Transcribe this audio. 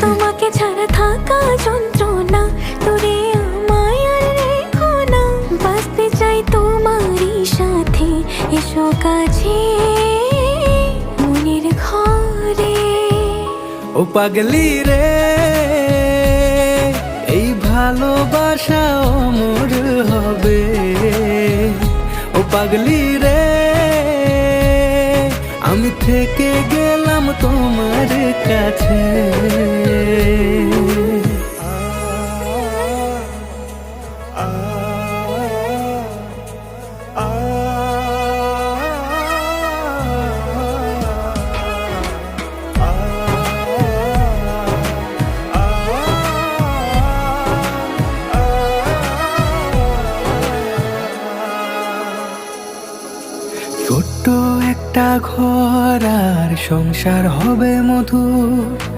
তোমাকে ছাড়া থাকা যন্ত্রণা, তোরে আমায় আর রেখো না। বাঁচতে চাই তোমারই সাথে, এসো কাছে মনের ঘরে। ও পাগলি রে, এই ভালোবাসা অমর হবে। ও পাগলি রে, আমি থেকে গেলাম তোমার কাছে। ছোট্ট একটা ঘর আর সংসার হবে মধুর।